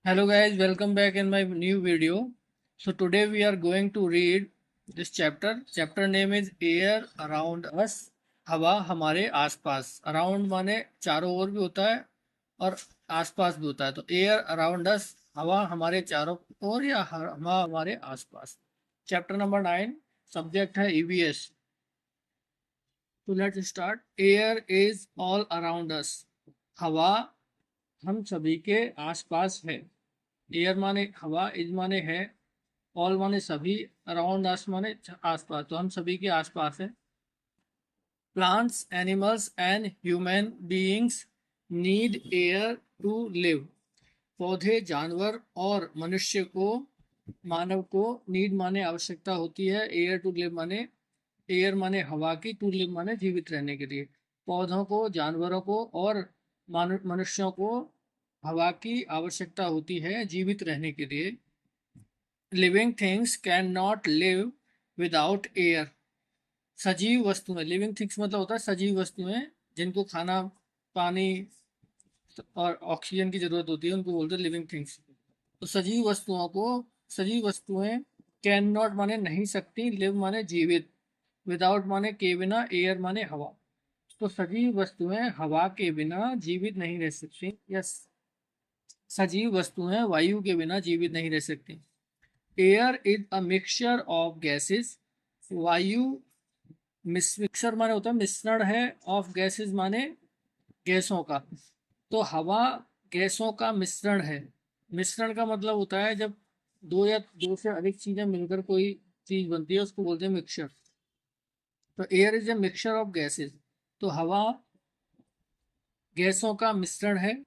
Hello guys, welcome back in my new video. So today we are going to read this chapter. Chapter name is Air Around Us. हवा हमारे आसपास. Around माने चारों ओर भी होता है और आसपास भी होता है. तो Air Around Us, हवा हमारे चारों ओर या हवा हमारे आसपास. चैप्टर नंबर 9, सब्जेक्ट है EVS. तो let's start. Air is all around us. हवा हम सभी के आसपास है. एयर माने हवा, इज माने है, ऑल माने सभी, अराउंड अस माने आसपास. तो हम सभी के आसपास है. Plants, animals and human beings need air to live. पौधे, जानवर और मनुष्य को, मानव को नीड माने आवश्यकता होती है. एयर टू लिव माने, एयर माने हवा की, टू लिव माने जीवित रहने के लिए. पौधों को, जानवरों को और मनुष्यों को हवा की आवश्यकता होती है जीवित रहने के लिए. Living things can not live without air. सजीव वस्तुएं, लिविंग थिंग्स मतलब होता है सजीव वस्तुएं जिनको खाना, पानी और ऑक्सीजन की जरूरत होती है, उनको बोलते हैं लिविंग थिंग्स. तो सजीव वस्तुओं को, सजीव वस्तुएं कैन नॉट माने नहीं सकती, लिव माने जीवित, विदाउट माने के बिना, एयर माने हवा. तो सजीव वस्तुएं हवा के बिना जीवित नहीं रह सकती, या सजीव वस्तुएं वायु के बिना जीवित नहीं रह सकती. Air is a mixture of gases. वायु मिक्सर माने होता है मिश्रण है, ऑफ गैसेस माने गैसों का. तो हवा गैसों का मिश्रण है. मिश्रण का मतलब होता है जब दो या दो से अधिक चीजें मिलकर कोई चीज बनती है, उसको बोलते हैं मिक्सचर. तो air is a mixture of gases. तो हवा गैसों का मिश्रण है.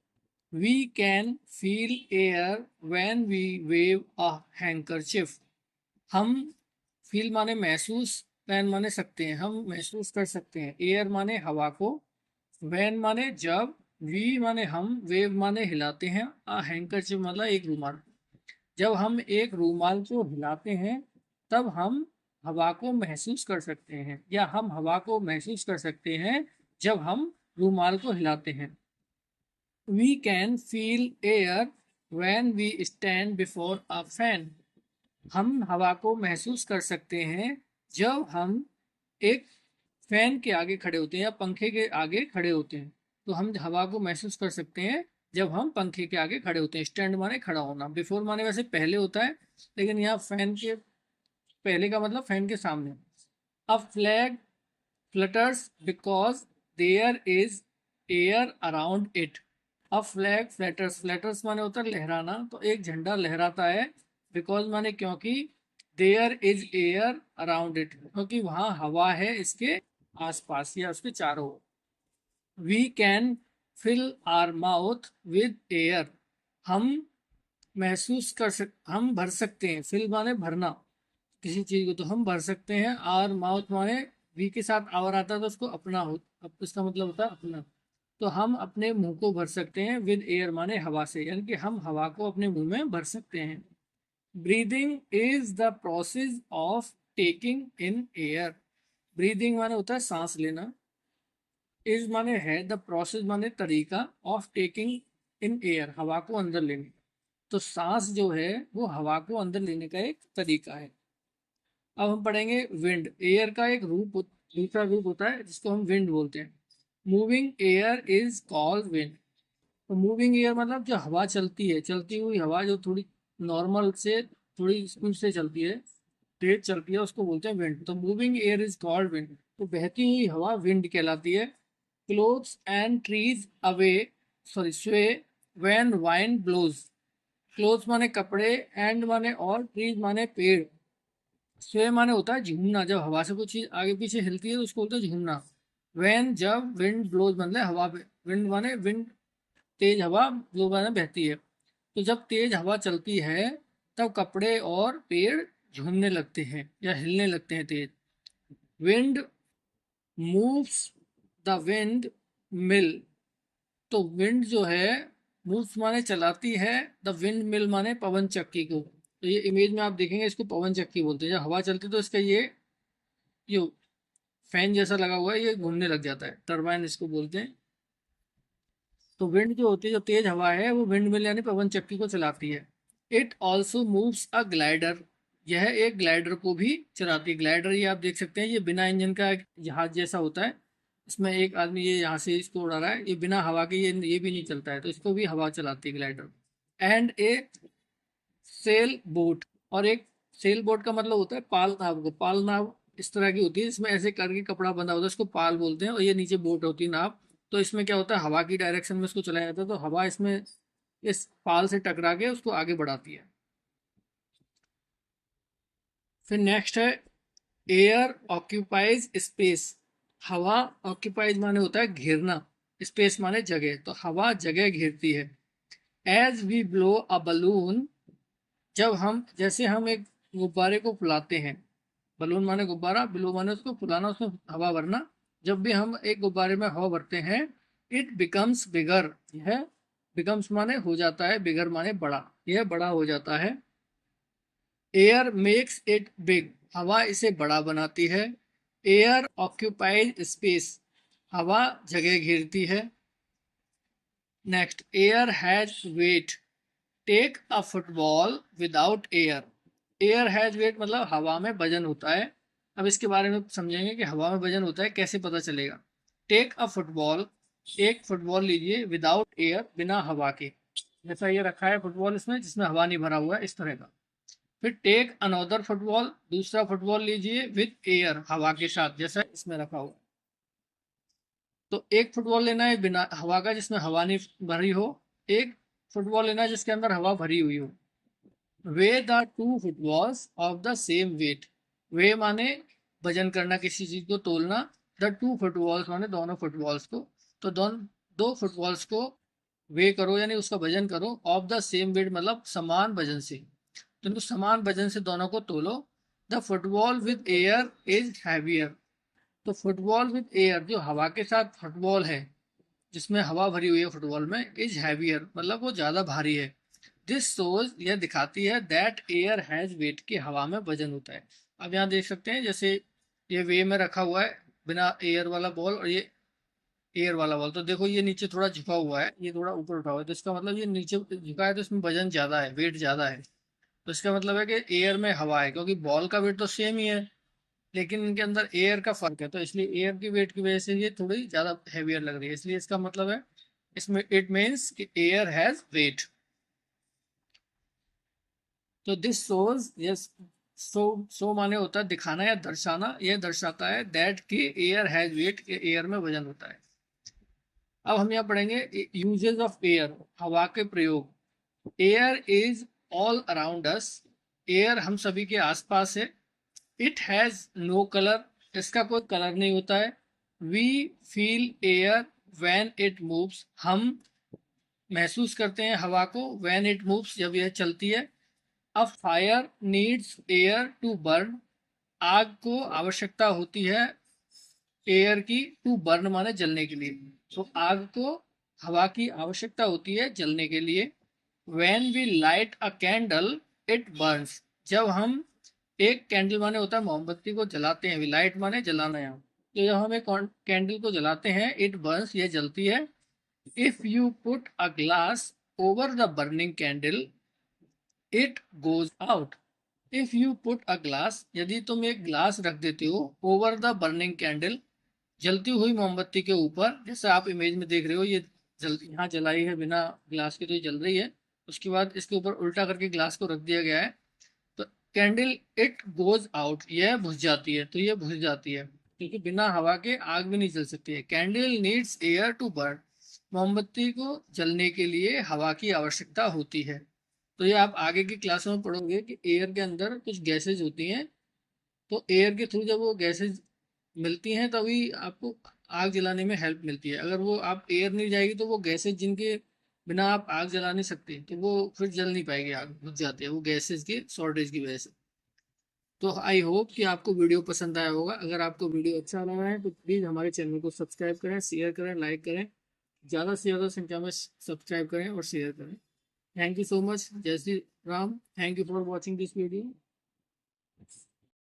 We can feel air when we wave a handkerchief. हम, फील माने महसूस, वैन माने सकते हैं, हम महसूस कर सकते हैं एयर माने हवा को, वैन माने जब, वी माने हम, वेव माने हिलाते हैं, आ हैंकरचिप मतलब एक रूमाल. जब हम एक रूमाल को हिलाते हैं तब हम हवा को महसूस कर सकते हैं, या हम हवा को महसूस कर सकते हैं जब हम रूमाल को हिलाते हैं. We can feel air when we stand before a fan. हम हवा को महसूस कर सकते हैं जब हम एक फैन के आगे खड़े होते हैं या पंखे के आगे खड़े होते हैं. तो हम हवा को महसूस कर सकते हैं जब हम पंखे के आगे खड़े होते हैं. स्टैंड माने खड़ा होना, बिफोर माने वैसे पहले होता है, लेकिन यहाँ फैन के पहले का मतलब फैन के सामने. A flag flutters because there is air around it. A flag flutters, flutters माने होता है लहराना, तो एक झंडा लहराता है. बिकॉज माने क्योंकि, there is air around it क्योंकि वहां हवा है इसके आसपास या उसके चारों ओर. We can fill our mouth with air. हम महसूस कर सक हम भर सकते हैं, फिल माने भरना किसी चीज को, तो हम भर सकते हैं. आर माउथ माने वी के साथ आवर आता है तो उसको अपना हो, अब इसका मतलब होता है अपना. तो हम अपने मुंह को भर सकते हैं विद एयर माने हवा से, यानी कि हम हवा को अपने मुंह में भर सकते हैं. Breathing is the process of taking in air. Breathing माने होता है सांस लेना. इज माने है, द प्रोसेस माने तरीका, ऑफ टेकिंग इन एयर हवा को अंदर लेने. तो सांस जो है वो हवा को अंदर लेने का एक तरीका है. अब हम पढ़ेंगे विंड. एयर का एक दूसरा रूप होता है जिसको हम विंड बोलते हैं. Moving air is called wind. तो मूविंग एयर मतलब जो हवा चलती है, चलती हुई हवा जो थोड़ी नॉर्मल से थोड़ी स्पीड से चलती है, तेज चलती है, उसको बोलते हैं विंड. तो moving air is called wind. तो बहती हुई हवा विंड कहलाती है. Clothes and trees away, sorry स्वे व्हेन वाइंड ब्लोज. क्लोथ्स माने कपड़े, एंड माने और, ट्रीज माने पेड़. स्वे माने होता है झूमना, जब हवा से कुछ चीज आगे पीछे हिलती है तो उसको बोलते हैं झूमना. वैन जब, विंड ब्लोज मतलब हवा पे, विंड माने विंड तेज हवा, ब्लो माने बहती है. तो जब तेज हवा चलती है तब कपड़े और पेड़ झूमने लगते हैं या हिलने लगते हैं तेज. Wind moves the windmill. तो विंड जो है, मूव्स माने चलाती है, द विंड मिल माने पवन चक्की को. तो ये इमेज में आप देखेंगे इसको पवन चक्की बोलते हैं. जब हवा चलती है तो इसका ये फैन जैसा लगा हुआ है, ये घूमने लग जाता है, टरबाइन इसको बोलते हैं. तो विंड जो होती है, जो तेज हवा है, वो विंड मिल यानी पवन चक्की को चलाती है। It also moves a glider, यह एक ग्लाइडर को भी चलाती है। ग्लाइडर ये आप देख सकते हैं, ये बिना इंजन का एक जहाज जैसा होता है। इसमें एक आदमी ये यहाँ से इसको उड़ा रहा है, ये बिना हवा के ये भी नहीं चलता है, तो इसको भी हवा चलाती है glider. And A sail boat, और एक सेल बोट का मतलब होता है पाल नाव को। पाल नाव इस तरह की होती है, इसमें ऐसे करके कपड़ा बंधा होता है, इसको पाल बोलते हैं, और ये नीचे बोट होती है, नाव। तो इसमें क्या होता है, हवा की डायरेक्शन में इसको चलाया जाता है, तो हवा इसमें इस पाल से टकरा के उसको आगे बढ़ाती है। फिर नेक्स्ट है एयर ऑक्यूपाइज स्पेस। हवा ऑक्यूपाइज माने होता है घेरना, स्पेस माने जगह, तो हवा जगह घेरती है। As we blow a balloon, जब हम जैसे हम एक गुब्बारे को फुलाते हैं, बलून माने गुब्बारा, ब्लो माने उसको फुलाना, उसमें हवा भरना। जब भी हम एक गुब्बारे में हवा भरते हैं, इट बिकम्स बिगर, यह बिकम्स माने हो जाता है, बिगर माने बड़ा, यह बड़ा हो जाता है। एयर मेक्स इट बिग, हवा इसे बड़ा बनाती है। एयर ऑक्यूपाइज स्पेस, हवा जगह घेरती है। Next, air has weight. Take a football without air. Air has weight मतलब हवा में वजन होता है। अब इसके बारे में समझेंगे कि हवा में वजन होता है, कैसे पता चलेगा। टेक अ फुटबॉल, एक फुटबॉल लीजिए, विदाउट एयर, बिना हवा के। जैसा ये रखा है फुटबॉल इसमें, जिसमें हवा नहीं भरा हुआ है, इस तरह का। फिर टेक अनदर फुटबॉल, दूसरा फुटबॉल लीजिए, विद एयर, हवा के साथ, जैसा इसमें रखा हुआ है। तो एक फुटबॉल लेना है बिना हवा का, जिसमें हवा नहीं भरी हो। एक फुटबॉल लेना है जिसके अंदर हवा भरी हुई हो। Weigh the two footballs of the same weight. Weigh माने वजन करना, किसी चीज को तोलना। द टू फुटबॉल्स माने दोनों फुटबॉल्स को। तो दो फुटबॉल्स को वे करो, यानी उसका वजन करो। ऑफ द सेम वेट मतलब समान वजन से, तो इनको समान वजन से दोनों को तोलो। The football with air is heavier. तो फुटबॉल विद एयर, जो हवा के साथ फुटबॉल है, जिसमें हवा भरी हुई है फुटबॉल में, इज हैवियर मतलब वो ज्यादा भारी है। दिस शोज, यह दिखाती है, दैट एयर हैज वेट, की हवा में वजन होता है। अब यहाँ देख सकते हैं, जैसे ये वे में रखा हुआ है बिना एयर वाला बॉल, और ये एयर वाला बॉल। तो देखो ये नीचे थोड़ा झुका हुआ है, ये थोड़ा ऊपर उठा हुआ है, तो इसका मतलब ये नीचे झुका है, तो इसमें वजन ज्यादा है, वेट ज्यादा है। तो इसका मतलब है कि एयर में हवा है, क्योंकि बॉल का वेट तो सेम ही है, लेकिन इनके अंदर एयर का फर्क है, तो इसलिए एयर की वेट की वजह से ये थोड़ी ज्यादा हैवियर लग रही है, इसलिए इसका मतलब है, इसमें इट मीन्स कि एयर हैज वेट। तो दिस शोज, यस, सो माने होता है दिखाना या दर्शाना, यह दर्शाता है दैट कि एयर हैज वेट, एयर में वजन होता है। अब हम यहाँ पढ़ेंगे यूजेस ऑफ एयर, हवा के प्रयोग। Air is all around us, air हम सभी के आसपास है। इट हैज नो कलर, इसका कोई कलर नहीं होता है। We feel air when it moves, हम महसूस करते हैं हवा को, व्हेन इट मूव्स, जब यह चलती है। A fire needs air to burn, आग को आवश्यकता होती है एयर की, टू बर्न माने जलने के लिए। तो आग को हवा की आवश्यकता होती है जलने के लिए। When we light a candle it burns, जब हम एक कैंडल माने होता है मोमबत्ती को जलाते हैं, लाइट माने जलाना यहाँ, तो जब हम एक कैंडल को जलाते हैं, इट बर्न्स, ये जलती है। If you put a glass over the burning candle it goes out. If you put a glass, यदि तुम एक ग्लास रख देते हो, ओवर द बर्निंग कैंडल, जलती हुई मोमबत्ती के ऊपर, जैसे आप इमेज में देख रहे हो, ये यहाँ जलाई है बिना ग्लास के, तो ये जल रही है। उसके बाद इसके ऊपर उल्टा करके ग्लास को रख दिया गया है, तो कैंडल इट गोज आउट, यह बुझ जाती है, तो यह बुझ जाती है, क्योंकि बिना हवा के आग भी नहीं जल सकती है। Candle needs air to burn, मोमबत्ती को जलने के लिए हवा की आवश्यकता होती है। तो ये आप आगे की क्लासों में पढ़ोगे कि एयर के अंदर कुछ गैसेज होती हैं, तो एयर के थ्रू जब वो गैसेज मिलती हैं, तभी आपको आग जलाने में हेल्प मिलती है। अगर वो आप एयर नहीं जाएगी, तो वो गैसेज जिनके बिना आप आग जला नहीं सकते, तो वो फिर जल नहीं पाएगी, आग बुझ जाती है वो गैसेज के शॉर्टेज की वजह से। तो आई होप कि आपको वीडियो पसंद आया होगा। अगर आपको वीडियो अच्छा लगा है, तो प्लीज़ हमारे चैनल को सब्सक्राइब करें, शेयर करें, लाइक करें, ज़्यादा से ज़्यादा संख्या में सब्सक्राइब करें और शेयर करें। Thank you so much. जय Shri Ram. Thank you for watching this video.